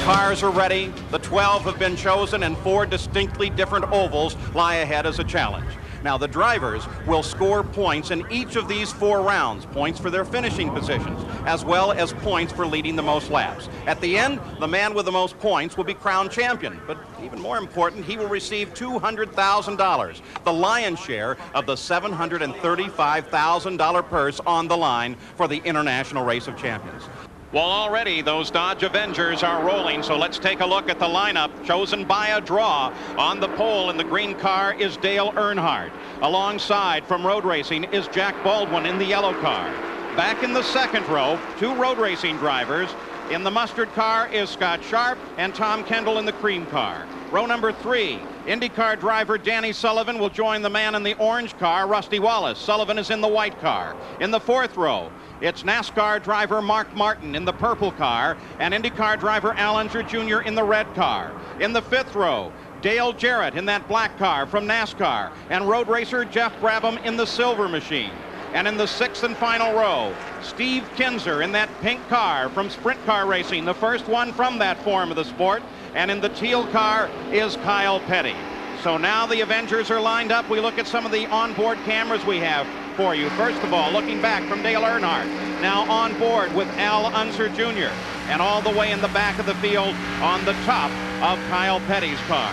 cars are ready. The 12 have been chosen, and 4 distinctly different ovals lie ahead as a challenge. Now, the drivers will score points in each of these 4 rounds, points for their finishing positions, as well as points for leading the most laps. At the end, the man with the most points will be crowned champion, but even more important, he will receive $200,000, the lion's share of the $735,000 purse on the line for the International Race of Champions. Well, already those Dodge Avengers are rolling, so let's take a look at the lineup chosen by a draw. On the pole in the green car is Dale Earnhardt. Alongside from road racing is Jack Baldwin in the yellow car. Back in the second row, 2 road racing drivers. In the mustard car is Scott Sharp and Tom Kendall in the cream car. Row number 3, IndyCar driver Danny Sullivan will join the man in the orange car, Rusty Wallace. Sullivan is in the white car. In the 4th row, it's NASCAR driver Mark Martin in the purple car and IndyCar driver Unser Jr. in the red car. In the 5th row, Dale Jarrett in that black car from NASCAR and road racer Geoff Brabham in the silver machine. And in the 6th and final row, Steve Kinser in that pink car from sprint car racing, the first one from that form of the sport. And in the teal car is Kyle Petty. So now the Avengers are lined up. We look at some of the onboard cameras we have for you. First of all, looking back from Dale Earnhardt, now on board with Unser Jr. And all the way in the back of the field on the top of Kyle Petty's car.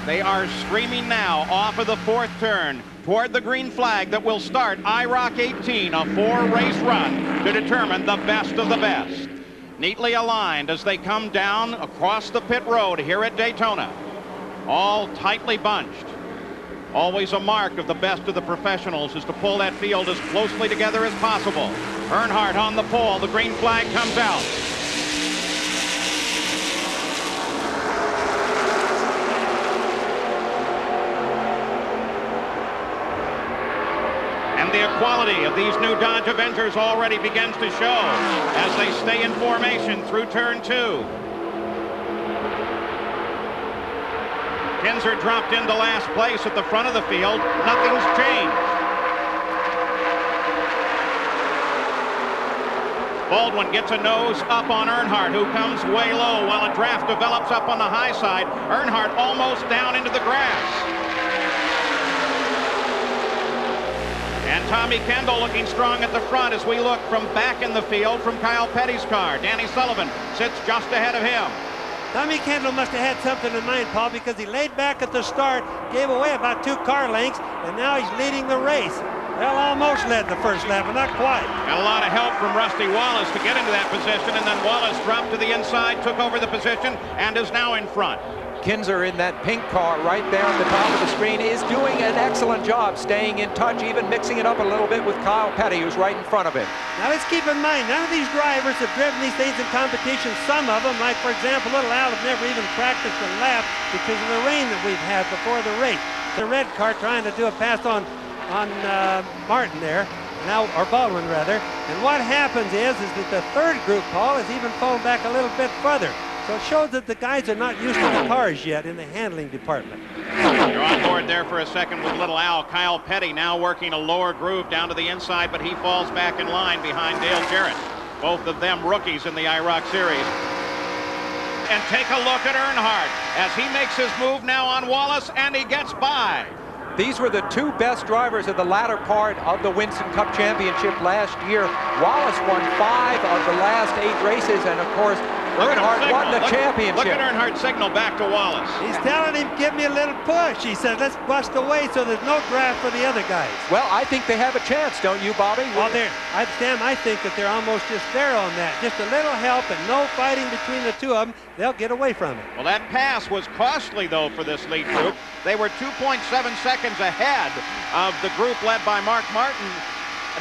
They are streaming now off of the 4th turn toward the green flag that will start IROC XVIII, a 4-race run to determine the best of the best. Neatly aligned as they come down across the pit road here at Daytona. All tightly bunched. Always a mark of the best of the professionals is to pull that field as closely together as possible. Earnhardt on the pole. The green flag comes out. And the equality of these new Dodge Avengers already begins to show as they stay in formation through turn 2. Kinser dropped into last place at the front of the field. Nothing's changed. Baldwin gets a nose up on Earnhardt, who comes way low while a draft develops up on the high side. Earnhardt almost down into the grass. And Tommy Kendall looking strong at the front as we look from back in the field from Kyle Petty's car. Danny Sullivan sits just ahead of him. Tommy Kendall must have had something in mind, Paul, because he laid back at the start, gave away about 2 car lengths, and now he's leading the race. Well, almost led the first lap, but not quite. Got a lot of help from Rusty Wallace to get into that position, and then Wallace dropped to the inside, took over the position, and is now in front. Kinser in that pink car right there at the top of the screen is doing an excellent job staying in touch, even mixing it up a little bit with Kyle Petty, who's right in front of him. Now let's keep in mind, none of these drivers have driven these things in competition. Some of them, like for example, little Al, have never even practiced a lap because of the rain that we've had before the race. The red car trying to do a pass on Martin there, now, or Baldwin rather. And what happens is that the 3rd group, Paul, is even fallen back a little bit further. So it shows that the guys are not used to the cars yet in the handling department. You're on board there for a second with little Al. Kyle Petty now working a lower groove down to the inside, but he falls back in line behind Dale Jarrett. Both of them rookies in the IROC series. And take a look at Earnhardt as he makes his move now on Wallace, and he gets by. These were the 2 best drivers of the latter part of the Winston Cup Championship last year. Wallace won 5 of the last 8 races, and of course, Earnhardt won the championship. Look at Earnhardt signal back to Wallace. He's telling him, give me a little push. He said, let's bust away so there's no draft for the other guys. Well, I think they have a chance, don't you, Bobby? Well, Sam, I think that they're almost just there on that. Just a little help and no fighting between the 2 of them. They'll get away from it. Well, that pass was costly, though, for this lead group. They were 2.7 seconds ahead of the group led by Mark Martin.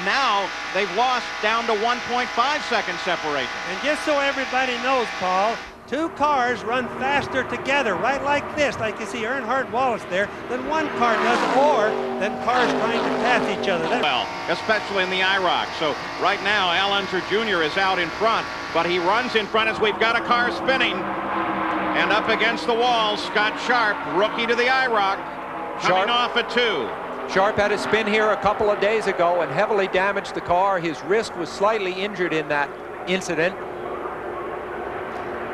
Now they've lost down to 1.5 second separation. And just so everybody knows, Paul, 2 cars run faster together, right like this, like you see Earnhardt Wallace there, than 1 car does, or than cars trying to pass each other. Well, especially in the IROC. So right now, Unser Jr. is out in front, but he runs in front as we've got a car spinning. And up against the wall, Scott Sharp, rookie to the IROC, coming off a 2. Sharp had a spin here a couple of days ago and heavily damaged the car. His wrist was slightly injured in that incident.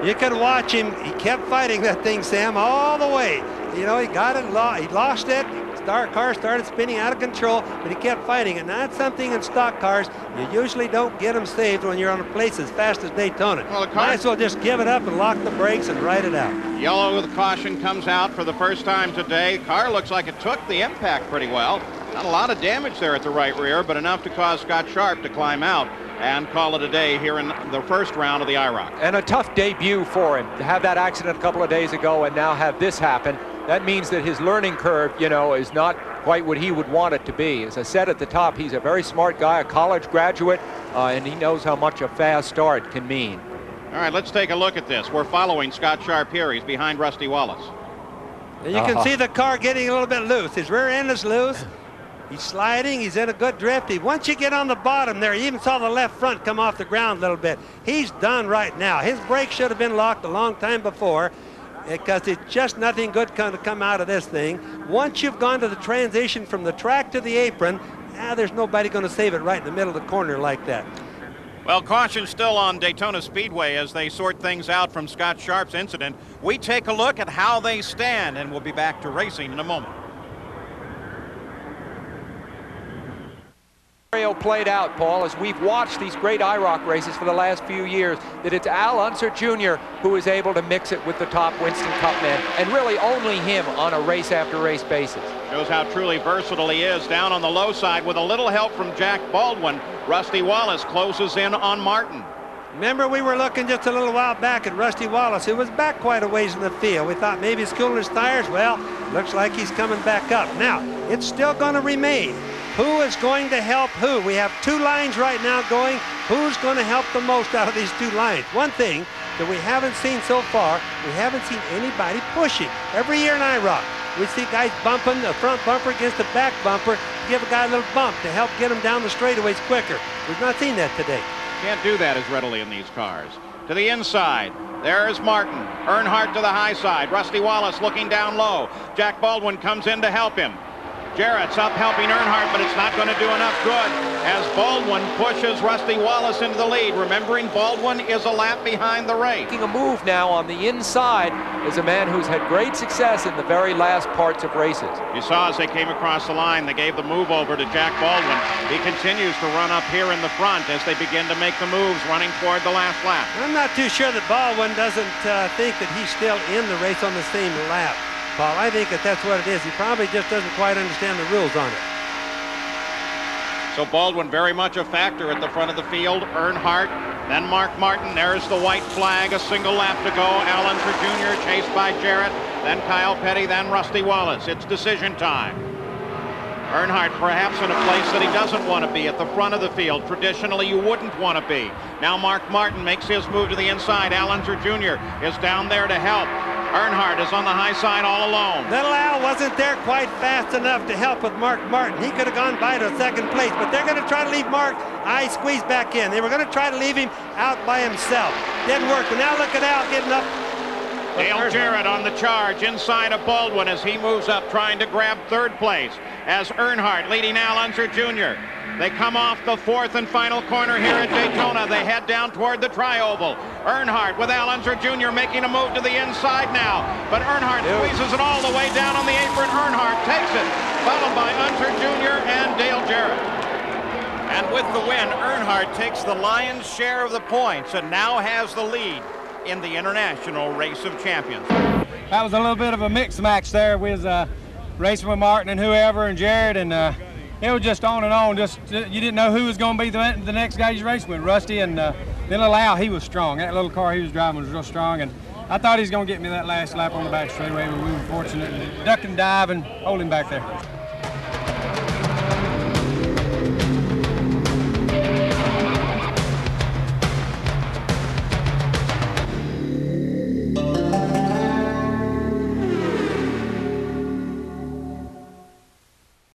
You could watch him. He kept fighting that thing, Sam, all the way. You know, he got it, he lost it. Car started spinning out of control, but he kept fighting it. Now, that's something in stock cars. You usually don't get them saved when you're on a place as fast as Daytona. Well, might as well just give it up and lock the brakes and ride it out. Yellow with caution comes out for the first time today. Car looks like it took the impact pretty well. Not a lot of damage there at the right rear, but enough to cause Scott Sharp to climb out and call it a day here in the first round of the IROC. And a tough debut for him to have that accident a couple of days ago and now have this happen. That means that his learning curve, you know, is not quite what he would want it to be. As I said at the top, he's a very smart guy, a college graduate, and he knows how much a fast start can mean. All right, let's take a look at this. We're following Scott Sharp here. He's behind Rusty Wallace. And you can see the car getting a little bit loose. His rear end is loose. He's sliding. He's in a good drift. Once you get on the bottom there, you even saw the left front come off the ground a little bit. He's done right now. His brakes should have been locked a long time before, because it's just nothing good going to come out of this thing. Once you've gone to the transition from the track to the apron, there's nobody going to save it right in the middle of the corner like that. Well, caution still on Daytona Speedway as they sort things out from Scott Sharp's incident. We take a look at how they stand, and we'll be back to racing in a moment. Played out, Paul, as we've watched these great IROC races for the last few years, that it's Unser Jr. who is able to mix it with the top Winston Cup men, and really only him on a race after race basis. Shows how truly versatile he is. Down on the low side with a little help from Jack Baldwin. Rusty Wallace closes in on Martin. Remember, we were looking just a little while back at Rusty Wallace, who was back quite a ways in the field. We thought maybe he's cooling his tires. Well, looks like he's coming back up. Now, it's still going to remain. Who is going to help who? We have two lines right now going. Who's going to help the most out of these two lines? One thing that we haven't seen so far, we haven't seen anybody pushing. Every year in IROC, we see guys bumping the front bumper against the back bumper to give a guy a little bump to help get him down the straightaways quicker. We've not seen that today. Can't do that as readily in these cars. To the inside, there's Martin. Earnhardt to the high side. Rusty Wallace looking down low. Jack Baldwin comes in to help him. Jarrett's up helping Earnhardt, but it's not going to do enough good as Baldwin pushes Rusty Wallace into the lead. Remembering, Baldwin is a lap behind the race. Making a move now on the inside is a man who's had great success in the very last parts of races. You saw as they came across the line, they gave the move over to Jack Baldwin. He continues to run up here in the front as they begin to make the moves, running toward the last lap. I'm not too sure that Baldwin doesn't think that he's still in the race on the same lap, Paul. I think that that's what it is. He probably just doesn't quite understand the rules on it. So Baldwin very much a factor at the front of the field. Earnhardt, then Mark Martin. There's the white flag, a single lap to go. Unser Jr. chased by Jarrett, then Kyle Petty, then Rusty Wallace. It's decision time. Earnhardt perhaps in a place that he doesn't want to be, at the front of the field. Traditionally, you wouldn't want to be. Now Mark Martin makes his move to the inside. Unser Jr. is down there to help. Earnhardt is on the high side all alone. Little Al wasn't there quite fast enough to help with Mark Martin. He could have gone by to second place, but they're going to try to leave Mark squeezed back in. They were going to try to leave him out by himself. Didn't work, but now look at Al getting up. Dale Jarrett on the charge inside of Baldwin as he moves up trying to grab third place, as Earnhardt leading Unser Jr. They come off the fourth and final corner here at Daytona. They head down toward the tri-oval. Earnhardt with Unser Jr. making a move to the inside now, but Earnhardt squeezes it all the way down on the apron. Earnhardt takes it, followed by Unser Jr. and Dale Jarrett. And with the win, Earnhardt takes the lion's share of the points and now has the lead in the International Race of Champions. That was a little bit of a mixed match there. We was racing with Martin and whoever and Jarrett, and it was just on and on. Just you didn't know who was going to be the next guy you racing with. Rusty and then little Al, he was strong. That little car he was driving was real strong, and I thought he was going to get me that last lap on the back straightaway, but we were fortunate and duck and dive and hold him back there.